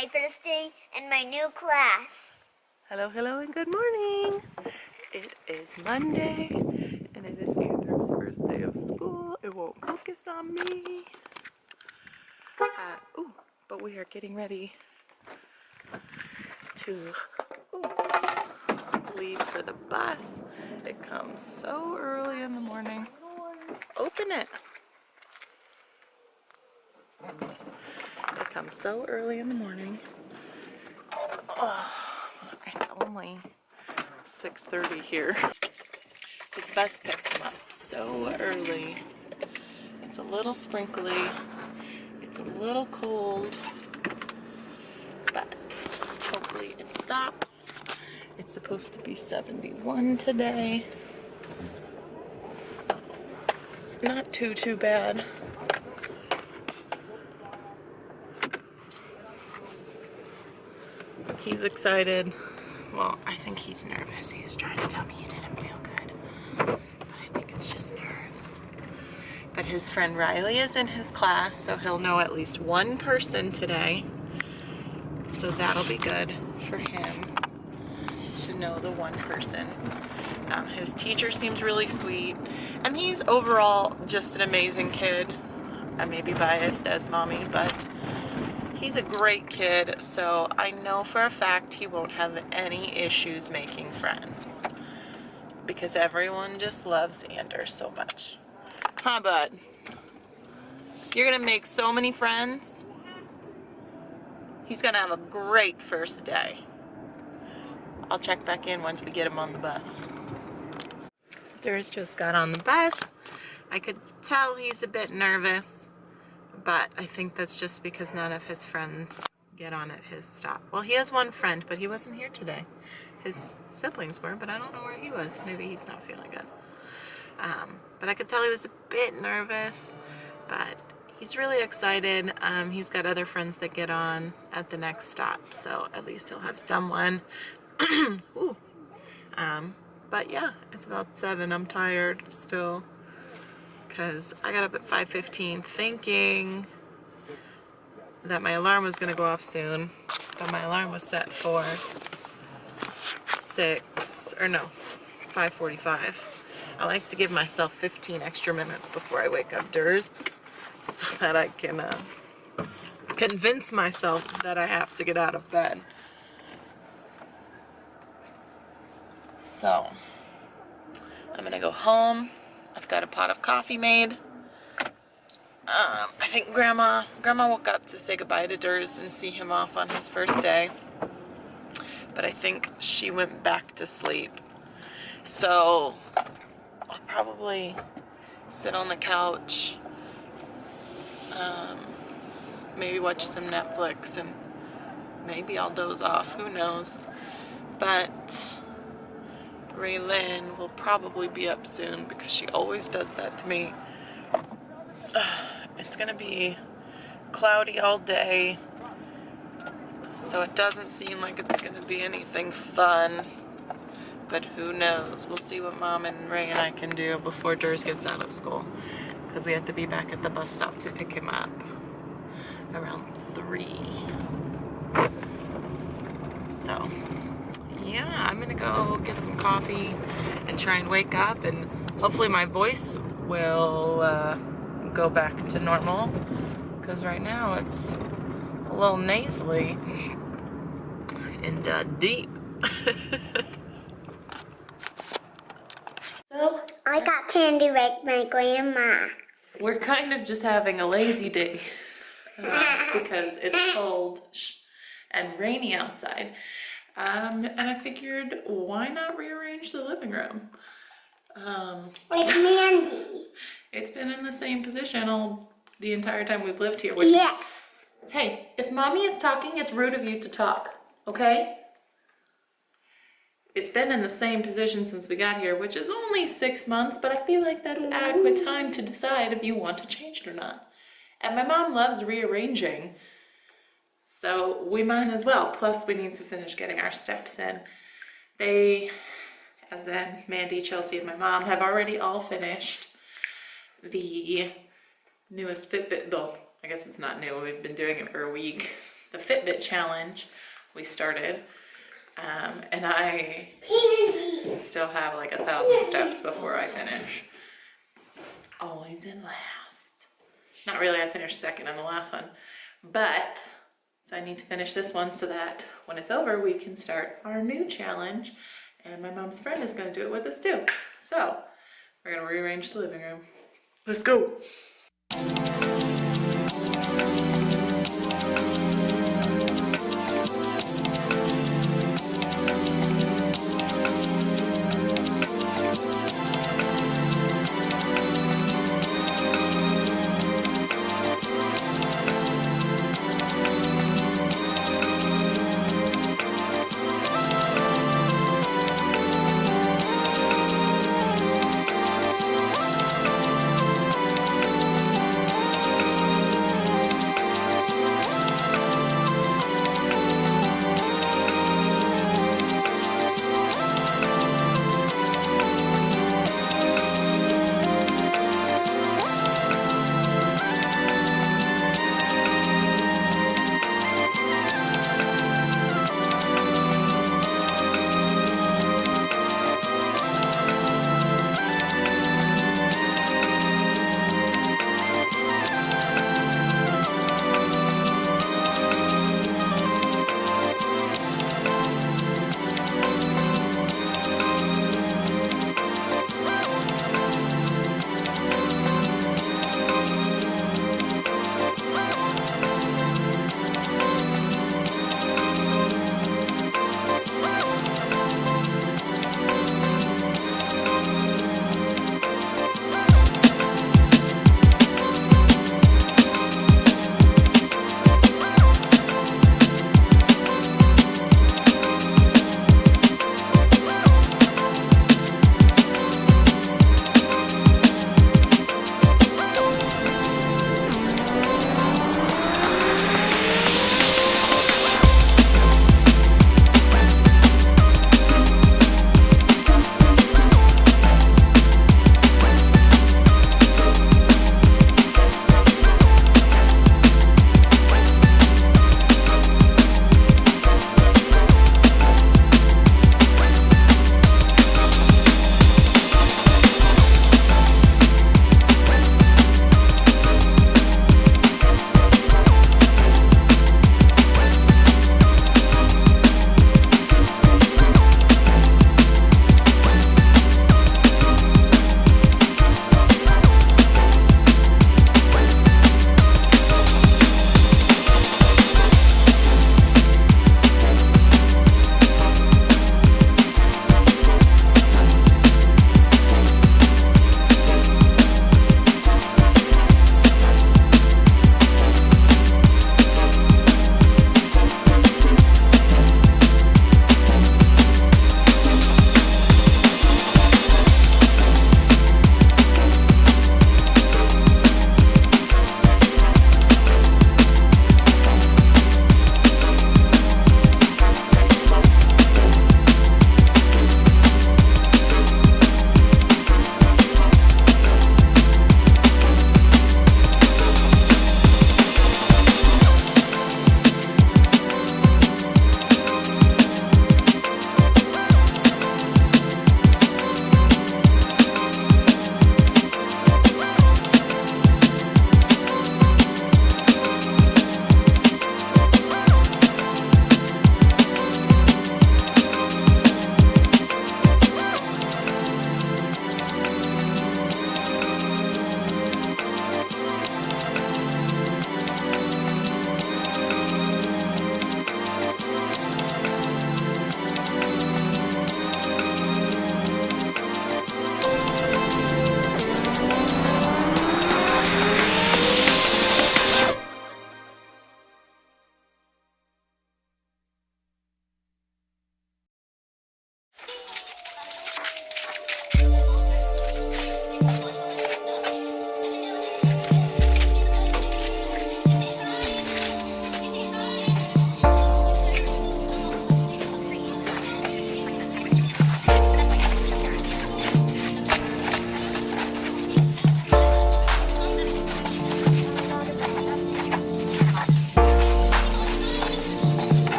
my first day in my new class. Hello, hello, and good morning. It is Monday, and it is Andrew's first day of school. It won't focus on me. But we are getting ready to leave for the bus. It comes so early in the morning. Open it. It comes so early in the morning. It's only 6:30 here. His bus picks him up so early. It's a little sprinkly. It's a little cold, but hopefully it stops. It's supposed to be 71 today. So not too bad. He's excited. Well, I think he's nervous. He's trying to tell me he didn't feel good. But I think it's just nerves. But his friend Riley is in his class, so he'll know at least one person today. So that'll be good for him to know the one person. His teacher seems really sweet, and he's overall just an amazing kid. I may be biased as mommy, but he's a great kid, so I know for a fact he won't have any issues making friends because everyone just loves Anders so much. Huh, bud? You're gonna make so many friends. He's gonna have a great first day. I'll check back in once we get him on the bus. Durs just got on the bus. I could tell he's a bit nervous, but I think that's just because none of his friends get on at his stop. Well, he has one friend, but he wasn't here today. His siblings were, but I don't know where he was. Maybe he's not feeling good. But I could tell he was a bit nervous, but he's really excited. He's got other friends that get on at the next stop, so at least he'll have someone. Ooh. But yeah, it's about 7. I'm tired still because I got up at 5:15 thinking that my alarm was going to go off soon, but my alarm was set for 5:45. I like to give myself 15 extra minutes before I wake up Durs so that I can convince myself that I have to get out of bed. So I'm gonna go home. I've got a pot of coffee made. I think Grandma woke up to say goodbye to Durs and see him off on his first day, but I think she went back to sleep. So I'll probably sit on the couch, maybe watch some Netflix, and maybe I'll doze off, who knows. But Raylyn will probably be up soon because she always does that to me. It's gonna be cloudy all day, so it doesn't seem like it's gonna be anything fun, but who knows. We'll see what Mom and Ray and I can do before Durs gets out of school, because we have to be back at the bus stop to pick him up around 3. So yeah, I'm gonna go get some coffee and try and wake up, and hopefully my voice will go back to normal, because right now it's a little nasally and deep. So I got candy like my grandma. we're kind of just having a lazy day because it's cold and rainy outside. And I figured, why not rearrange the living room? Like Mandy. It's been in the same position the entire time we've lived here. Yeah. Hey, if Mommy is talking, it's rude of you to talk, okay? It's been in the same position since we got here, which is only 6 months, but I feel like that's adequate time to decide if you want to change it or not. And my mom loves rearranging, so we might as well. Plus, we need to finish getting our steps in. They, as in Mandy, Chelsea, and my mom, have already all finished the newest Fitbit, though I guess it's not new, we've been doing it for a week, the Fitbit challenge we started. And I still have like 1,000 steps before I finish. Always in last. Not really, I finished second on the last one. But, so I need to finish this one so that when it's over, we can start our new challenge. And my mom's friend is gonna do it with us too. So, we're gonna rearrange the living room. Let's go.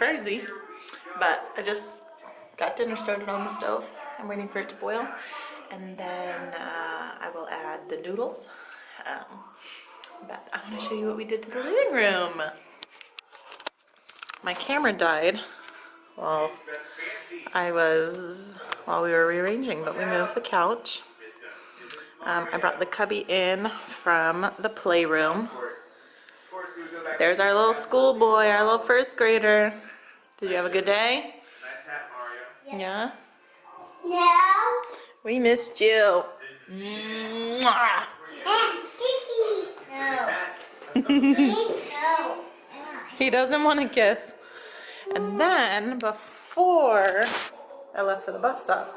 crazy. But I just got dinner started on the stove. I'm waiting for it to boil. And then I will add the noodles. But I want to show you what we did to the living room. My camera died while we were rearranging, but we moved the couch. I brought the cubby in from the playroom. There's our little schoolboy, our little first grader. Did you have a good day? Yeah? No. We missed you. Mwah. No. He doesn't want to kiss. And then, before I left for the bus stop,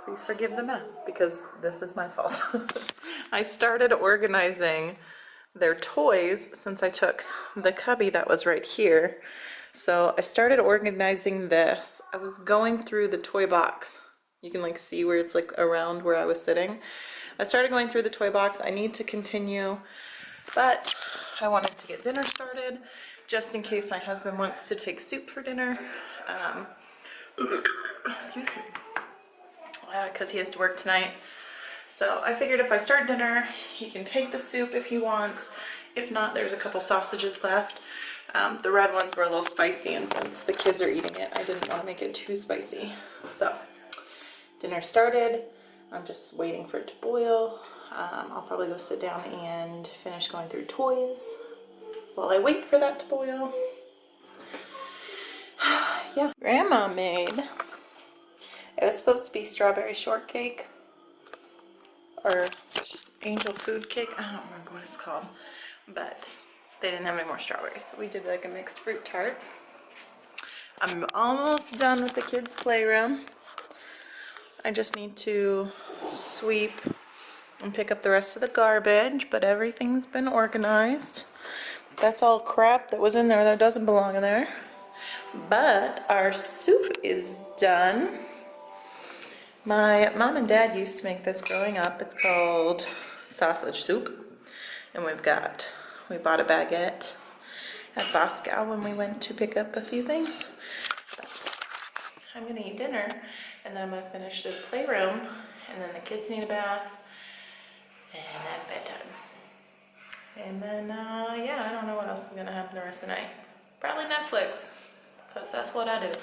please forgive the mess because this is my fault. I started organizing their toys since I took the cubby that was right here. So I started organizing this. I was going through the toy box. You can like see where it's like around where I was sitting. I started going through the toy box. I need to continue, but I wanted to get dinner started just in case my husband wants to take soup for dinner. Excuse me. Because he has to work tonight. So I figured if I start dinner, he can take the soup if he wants. If not, there's a couple sausages left. The red ones were a little spicy, and since the kids are eating it, I didn't want to make it too spicy. So dinner started. I'm just waiting for it to boil. I'll probably go sit down and finish going through toys while I wait for that to boil. Yeah, Grandma made. It was supposed to be strawberry shortcake or angel food cake. I don't remember what it's called, but they didn't have any more strawberries, so we did like a mixed fruit tart. I'm almost done with the kids' playroom. I just need to sweep and pick up the rest of the garbage, but everything's been organized. That's all crap that was in there that doesn't belong in there. But our soup is done. My mom and dad used to make this growing up. It's called sausage soup. And we bought a baguette at Bosco when we went to pick up a few things. But I'm gonna eat dinner and then I'm gonna finish the playroom and then the kids need a bath and at bedtime. And then, yeah, I don't know what else is gonna happen the rest of the night. Probably Netflix, because that's what I do.